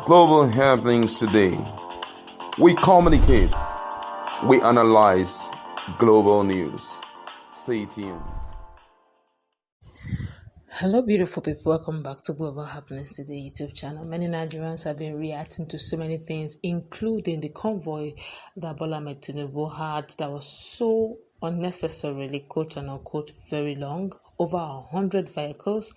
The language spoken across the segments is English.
Global happenings today. We communicate, we analyze global news. Stay tuned. Hello, beautiful people. Welcome back to Global Happiness Today YouTube channel. Many Nigerians have been reacting to so many things, including the convoy that Bola Tinubu had that was so unnecessarily, quote and unquote, very long, over 100 vehicles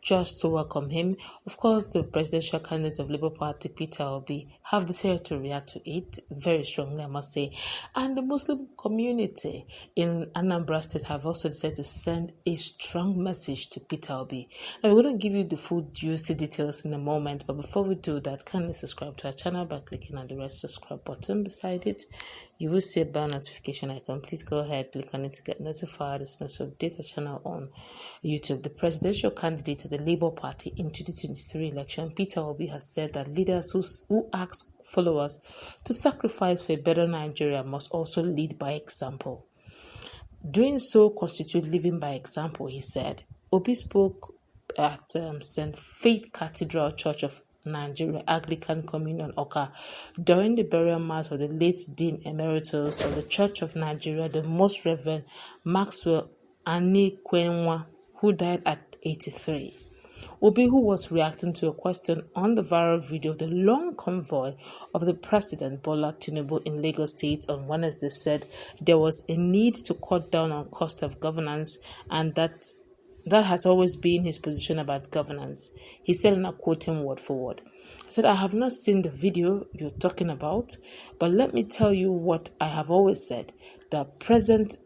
just to welcome him. Of course, the presidential candidate of Labour Party, Peter Obi, have decided to react to it very strongly, I must say. And the Muslim community in Anambra State have also decided to send a strong message to Peter Obi. Now, we're going to give you the full juicy details in a moment, but before we do that, kindly subscribe to our channel by clicking on the red subscribe button beside it. You will see a bell notification icon. Please go ahead, click on it to get notified as soon as we update the channel on YouTube. The presidential candidate of the Labour Party in 2023 election, Peter Obi, has said that leaders who ask followers to sacrifice for a better Nigeria must also lead by example. Doing so constitutes living by example, he said. Obi spoke at St. Faith Cathedral Church of Nigeria Anglican Communion Oka during the burial mass of the late Dean Emeritus of the Church of Nigeria, the Most Reverend Maxwell Anikwenwa, who died at 83. Obi, who was reacting to a question on the viral video of the long convoy of the President Bola Tinubu in Lagos State on Wednesday, said there was a need to cut down on cost of governance and that has always been his position about governance. He said, and I quote him word for word, he said, "I have not seen the video you're talking about, but let me tell you what I have always said, that present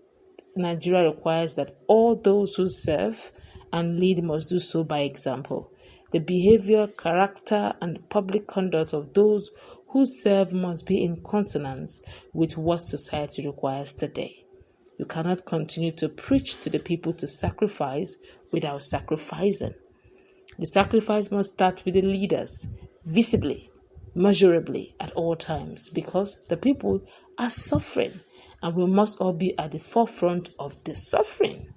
Nigeria requires that all those who serve and lead must do so by example. The behavior, character, and public conduct of those who serve must be in consonance with what society requires today. You cannot continue to preach to the people to sacrifice without sacrificing. The sacrifice must start with the leaders, visibly, measurably at all times, because the people are suffering and we must all be at the forefront of the suffering."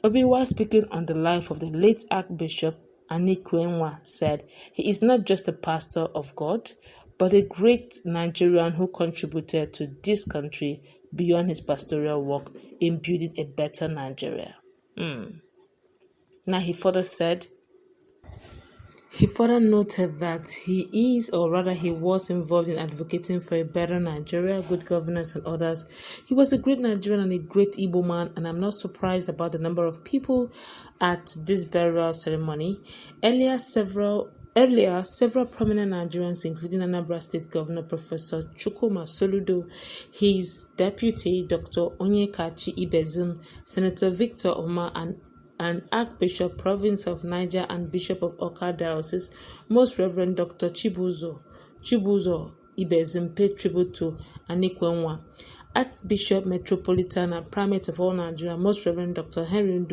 Obi, while speaking on the life of the late Archbishop Anikwenwa, said he is not just a pastor of God, but a great Nigerian who contributed to this country beyond his pastoral work in building a better Nigeria. Now, he further noted that he is, or rather he was, involved in advocating for a better Nigeria, good governance and others. He was a great Nigerian and a great Igbo man, and I'm not surprised about the number of people at this burial ceremony. Earlier, several prominent Nigerians, including Anambra State Governor Professor Chukwuma Soludo, his deputy Dr. Onyekachi Ibezim, Senator Victor Omar, and Archbishop Province of Niger and Bishop of Oka Diocese, Most Reverend Dr. Chibuzo Ibezim, paid tribute to Anikwenwa. Archbishop Metropolitan and Primate of all Nigeria, Most Reverend Dr. Henry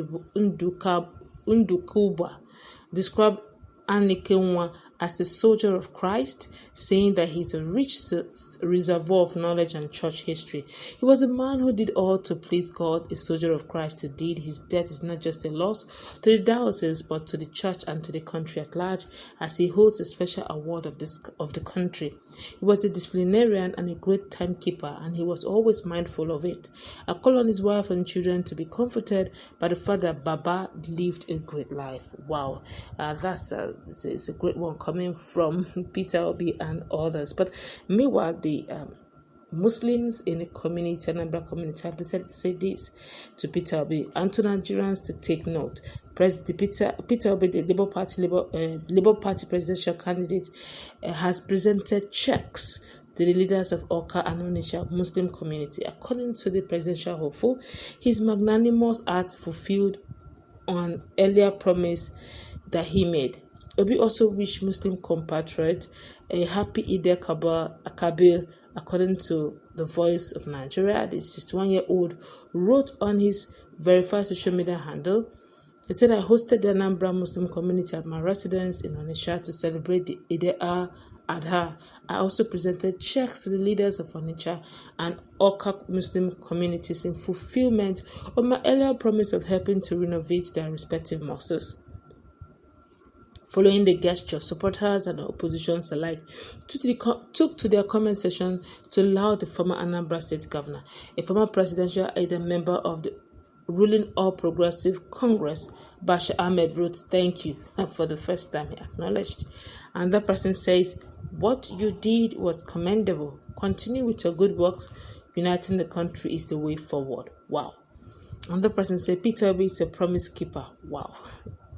Ndukuba, described Anikwenwa as a soldier of Christ, saying that he is a rich reservoir of knowledge and church history. He was a man who did all to please God, a soldier of Christ indeed. His death is not just a loss to the diocese, but to the church and to the country at large, as he holds a special award of the country. He was a disciplinarian and a great timekeeper, and he was always mindful of it. I call on his wife and children to be comforted by the fact that Baba lived a great life. Wow, that's a great one coming from Peter Obi and others. But meanwhile, the Muslims in the community, Anambra community, have decided to say this to Peter Obi and to Nigerians to take note. Peter Obi, the Labour Party presidential candidate, has presented checks to the leaders of Oka and Onitsha Muslim community. According to the presidential hopeful, his magnanimous acts fulfilled on earlier promise that he made. Obi also wished Muslim compatriots a happy Eid al-Kabir. According to the Voice of Nigeria, the 61-year-old wrote on his verified social media handle, he said, "I hosted the Anambra Muslim community at my residence in Onitsha to celebrate the Eid al-Adha. I also presented checks to the leaders of Onitsha and Oka Muslim communities in fulfillment of my earlier promise of helping to renovate their respective mosques. Following the gesture, supporters and oppositions alike took to their comment section to laud the former Anambra State Governor, a former presidential aide and member of the ruling All Progressive Congress. Bashir Ahmed wrote, "Thank you," and for the first time he acknowledged. And that person says, "What you did was commendable. Continue with your good works. Uniting the country is the way forward." Wow. And the person said, "Peter Obi is a promise keeper." Wow.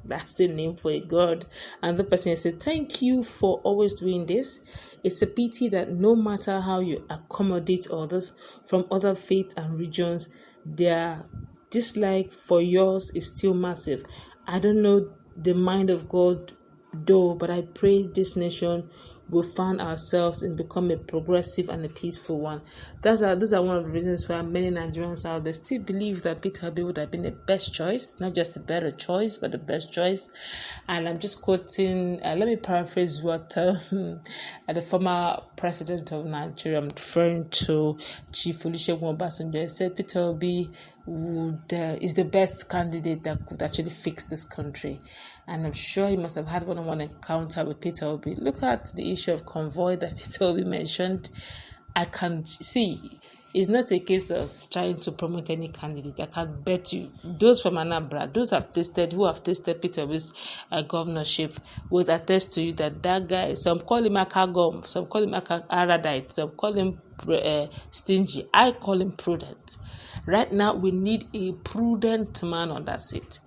That's a name for a god. And the person said, "Thank you for always doing this. It's a pity that no matter how you accommodate others from other faiths and regions, their dislike for yours is still massive. I don't know the mind of God though, but I pray this nation will find ourselves and become a progressive and a peaceful one." Those are one of the reasons why many Nigerians out there still believe that Peter Obi would have been the best choice, not just a better choice, but the best choice. And I'm just quoting, let me paraphrase what the former president of Nigeria, I'm referring to Chief Olusegun Obasanjo, said Peter Obi is the best candidate that could actually fix this country. And I'm sure he must have had one-on-one encounter with Peter Obi. Look at the issue of Convoy that Peter Obi mentioned. I can see it's not a case of trying to promote any candidate. I can bet you those from Anambra, who have tasted Peter Obi's governorship, would attest to you that guy, some call him Akagom, some call him Aradite, some call him stingy. I call him prudent. Right now, we need a prudent man on that seat,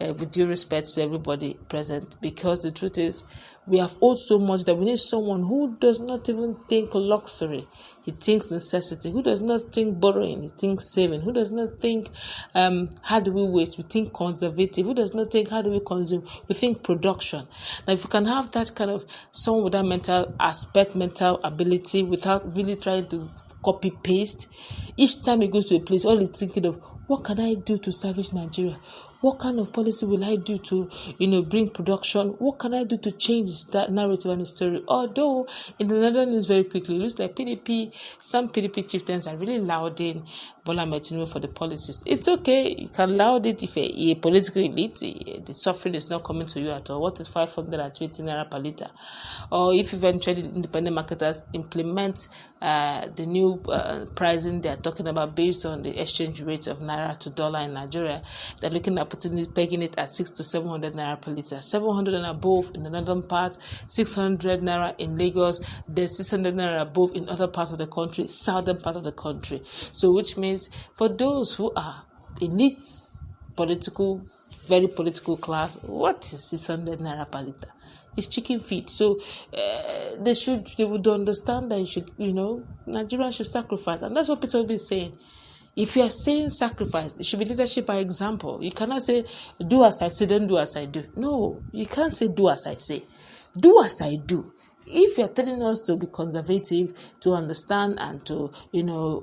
with due respect to everybody present, because the truth is, we have owed so much that we need someone who does not even think luxury. He thinks necessity. Who does not think borrowing? He thinks saving. Who does not think, how do we waste? We think conservative. Who does not think, how do we consume? We think production. Now, if you can have that kind of someone with that mental ability, without really trying to copy paste, each time he goes to a place, all he's thinking of, what can I do to salvage Nigeria? What kind of policy will I do to, bring production? What can I do to change that narrative and the story? Although in the Netherlands, very quickly, it looks like some PDP chieftains are really lauding Bola Tinubu for the policies. It's okay. You can laud it if a political elite, the suffering is not coming to you at all. What is 520 naira per litre? Or if eventually independent marketers implement the new pricing they're talking about based on the exchange rate of naira to dollar in Nigeria, they're looking at pegging it at 600 to 700 naira per litre. 700 and above in the northern part, 600 naira in Lagos, then 600 naira above in other parts of the country, southern part of the country. So which means for those who are elite, very political class, what is 600 naira per litre? It's chicken feed. So they would understand that Nigeria should sacrifice, and that's what Peter Obi is saying. If you are saying sacrifice, it should be leadership by example. You cannot say, do as I say, don't do as I do. No, you can't say, do as I say. Do as I do. If you are telling us to be conservative, to understand and to,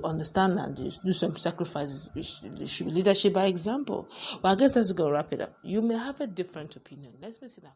understand and do some sacrifices, it should be leadership by example. Well, I guess that's going to wrap it up. You may have a different opinion. Let's meet in that.